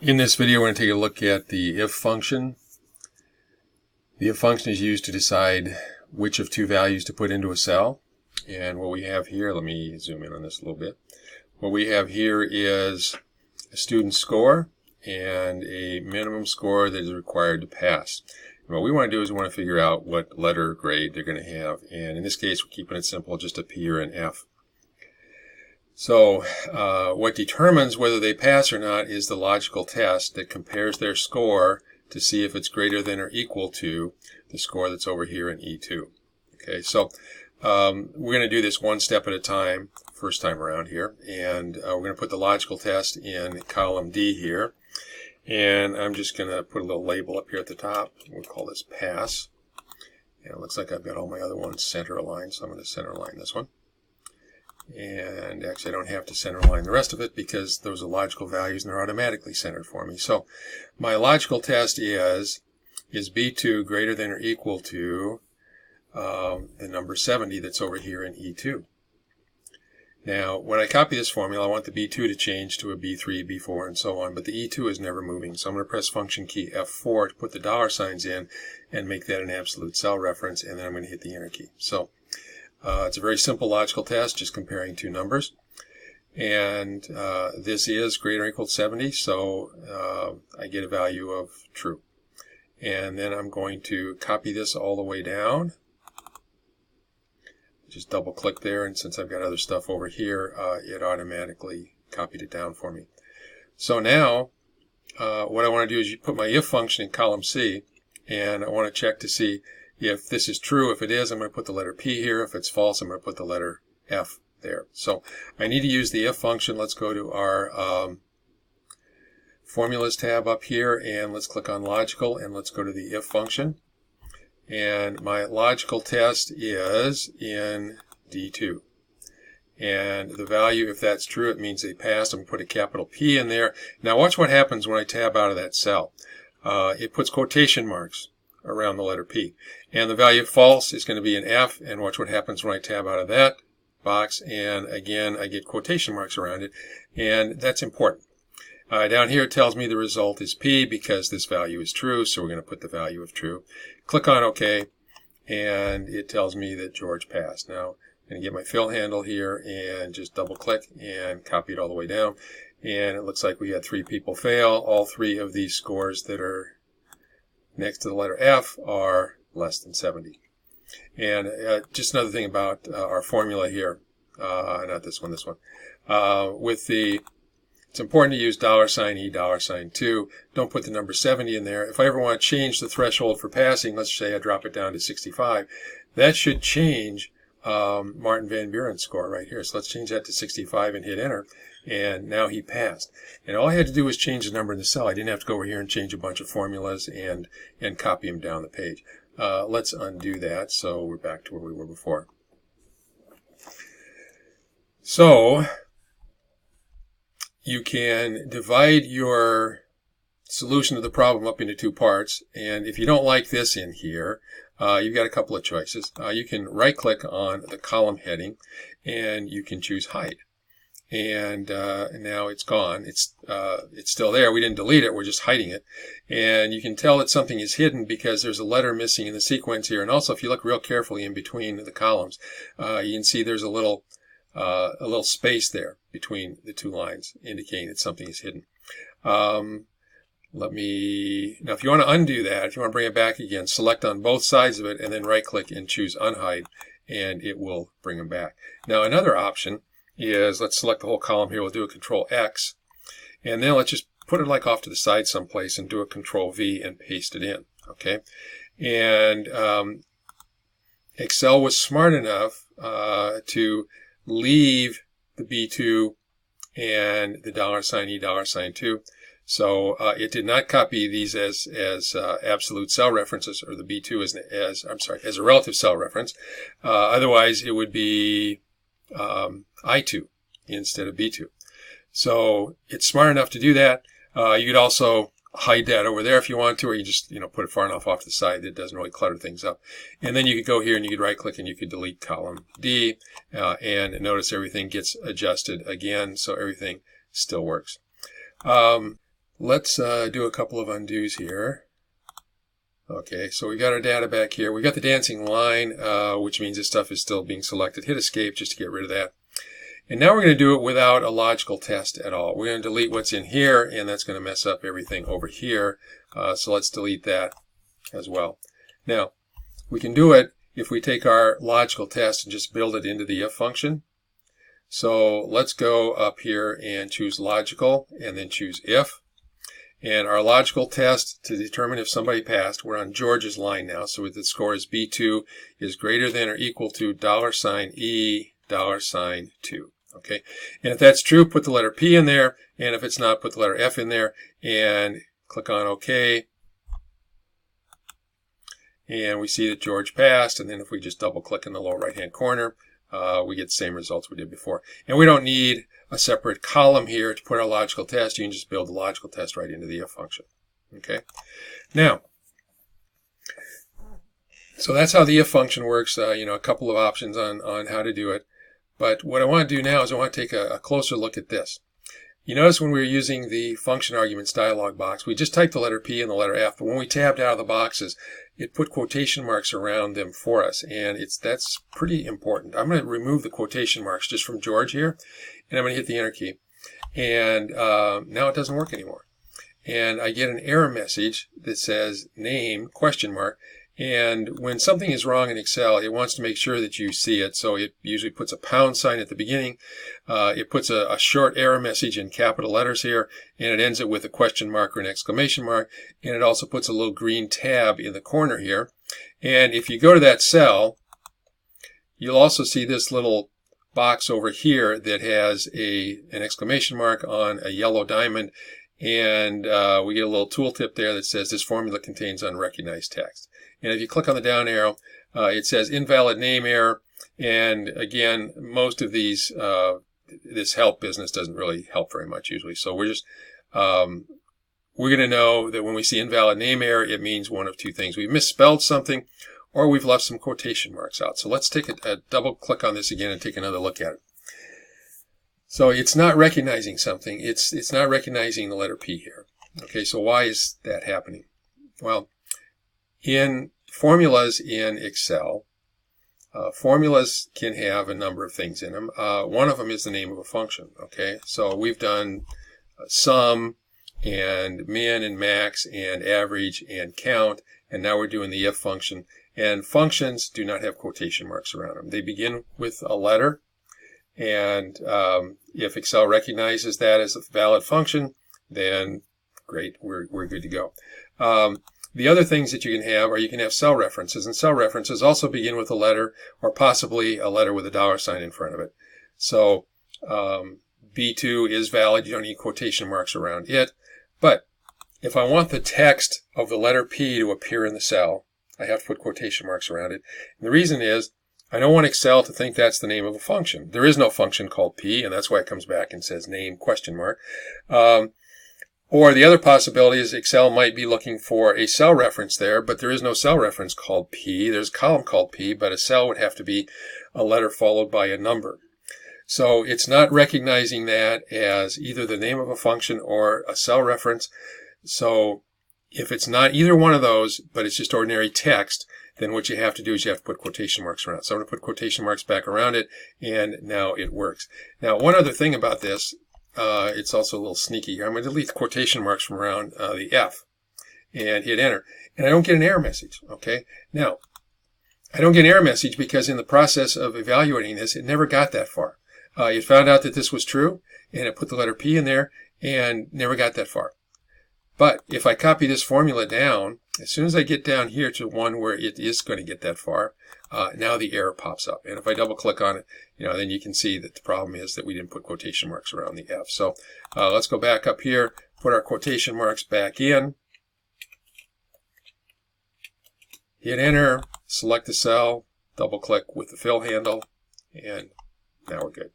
In this video, we're going to take a look at the if function. The if function is used to decide which of two values to put into a cell. And what we have here, let me zoom in on this a little bit. What we have here is a student's score and a minimum score that is required to pass. And what we want to do is we want to figure out what letter grade they're going to have. And in this case, we're keeping it simple, just a P or an F. So what determines whether they pass or not is the logical test that compares their score to see if it's greater than or equal to the score that's over here in E2. Okay, so we're going to do this one step at a time, first time around here, and we're going to put the logical test in column D here, and I'm just going to put a little label up here at the top. We'll call this pass, and it looks like I've got all my other ones center aligned, so I'm going to center align this one. And actually I don't have to center align the rest of it because those are logical values and they're automatically centered for me. So my logical test is B2 greater than or equal to the number 70 that's over here in E2. Now when I copy this formula, I want the B2 to change to a B3, B4, and so on, but the E2 is never moving. So I'm going to press function key F4 to put the dollar signs in and make that an absolute cell reference, and then I'm going to hit the enter key. So it's a very simple logical test, just comparing two numbers. And this is greater or equal to 70, so I get a value of true. And then I'm going to copy this all the way down. Just double click there, and since I've got other stuff over here, it automatically copied it down for me. So now what I want to do is put my if function in column C, and I want to check to see if this is true. If it is, I'm going to put the letter P here. If it's false, I'm going to put the letter F there. So I need to use the if function. Let's go to our formulas tab up here, and let's click on logical, and let's go to the if function. And my logical test is in D2. And the value, if that's true, it means they passed. I'm going to put a capital P in there. Now watch what happens when I tab out of that cell. It puts quotation marks around the letter P. And the value of false is going to be an F, and watch what happens when I tab out of that box, and again I get quotation marks around it, and that's important. Down here it tells me the result is P because this value is true, so we're going to put the value of true. Click on OK, and it tells me that George passed. Now I'm going to get my fill handle here and just double click and copy it all the way down, and it looks like we had 3 people fail. All 3 of these scores that are next to the letter F are less than 70. And just another thing about our formula here, not this one, this one. It's important to use $E, $2. Don't put the number 70 in there. If I ever want to change the threshold for passing, let's say I drop it down to 65, that should change Martin Van Buren's score right here. So let's change that to 65 and hit enter. And now he passed. And all I had to do was change the number in the cell. I didn't have to go over here and change a bunch of formulas and copy them down the page. Let's undo that so we're back to where we were before. So you can divide your solution to the problem up into 2 parts. And if you don't like this in here, you've got a couple of choices. You can right click on the column heading and you can choose hide. And now it's gone. It's still there. We didn't delete it. We're just hiding it. And you can tell that something is hidden because there's a letter missing in the sequence here. And also, if you look real carefully in between the columns, you can see there's a little space there between the 2 lines, indicating that something is hidden. Now, if you want to undo that, if you want to bring it back again, select on both sides of it, and then right-click and choose unhide, and it will bring them back. Now, another option is, let's select the whole column here. We'll do a Control X, and then let's just put it like off to the side someplace and do a Control V and paste it in. Okay, and Excel was smart enough to leave the B2 and the $E, $2. So it did not copy these as absolute cell references, or the B2 as a relative cell reference. Otherwise, it would be I2 instead of B2. So it's smart enough to do that. You could also hide that over there if you want to, or you just put it far enough off to the side that it doesn't really clutter things up. And then you could go here and you could right click and you could delete column D, and notice everything gets adjusted again, so everything still works. Let's do a couple of undos here. Okay, so we got our data back here. We got the dancing line, which means this stuff is still being selected. Hit escape just to get rid of that. And now we're going to do it without a logical test at all. We're going to delete what's in here, and that's going to mess up everything over here. So let's delete that as well. Now, we can do it if we take our logical test and just build it into the if function. So let's go up here and choose logical, and then choose if. And our logical test to determine if somebody passed, we're on George's line now. So the score is B2 is greater than or equal to $E $2. Okay, and if that's true, put the letter P in there, and if it's not, put the letter F in there, and click on OK. And we see that George passed, and then if we just double click in the lower right hand corner, we get the same results we did before. And we don't need a separate column here to put our logical test. You can just build the logical test right into the if function. Okay, now, so that's how the if function works. A couple of options on how to do it. But what I want to do now is I want to take a closer look at this. You notice when we were using the function arguments dialog box, we just typed the letter P and the letter F, but when we tabbed out of the boxes, it put quotation marks around them for us, and that's pretty important. I'm going to remove the quotation marks just from George here, and I'm going to hit the Enter key. And now it doesn't work anymore. And I get an error message that says name, ? And when something is wrong in Excel, it wants to make sure that you see it. So it usually puts a pound sign at the beginning. It puts a short error message in capital letters here, and it ends it with a question mark or an exclamation mark. And it also puts a little green tab in the corner here. And if you go to that cell, you'll also see this little box over here that has an exclamation mark on a yellow diamond. And we get a little tooltip there that says this formula contains unrecognized text. And if you click on the down arrow, it says invalid name error. And again, most of these, this help business doesn't really help very much usually. So we're just, we're going to know that when we see invalid name error, it means one of two things. We've misspelled something, or we've left some quotation marks out. So let's take a double click on this again and take another look at it. So it's not recognizing something. It's not recognizing the letter P here. Okay, so why is that happening? Well, in formulas in Excel, formulas can have a number of things in them. One of them is the name of a function. Okay, so we've done sum and min and max and average and count, and now we're doing the if function. And functions do not have quotation marks around them. They begin with a letter, and if Excel recognizes that as a valid function, then great, we're good to go. The other things that you can have are you can have cell references, and cell references also begin with a letter or possibly a letter with a $sign in front of it. So B2 is valid. You don't need quotation marks around it. But if I want the text of the letter P to appear in the cell, I have to put quotation marks around it. And the reason is I don't want Excel to think that's the name of a function. There is no function called P, and that's why it comes back and says name ? Or the other possibility is Excel might be looking for a cell reference there, but there is no cell reference called P. There's a column called P, but a cell would have to be a letter followed by a number. So it's not recognizing that as either the name of a function or a cell reference. So if it's not either one of those, but it's just ordinary text, then what you have to do is you have to put quotation marks around it. So I'm going to put quotation marks back around it, and now it works. Now, one other thing about this, it's also a little sneaky here. I'm going to delete the quotation marks from around the F and hit enter. And I don't get an error message, okay? Now, I don't get an error message because in the process of evaluating this, it never got that far. It found out that this was true, and it put the letter P in there, and never got that far. But if I copy this formula down, as soon as I get down here to one where it is going to get that far, now the error pops up. And if I double click on it, then you can see that the problem is that we didn't put quotation marks around the F. So let's go back up here, put our quotation marks back in, hit enter, select the cell, double click with the fill handle, and now we're good.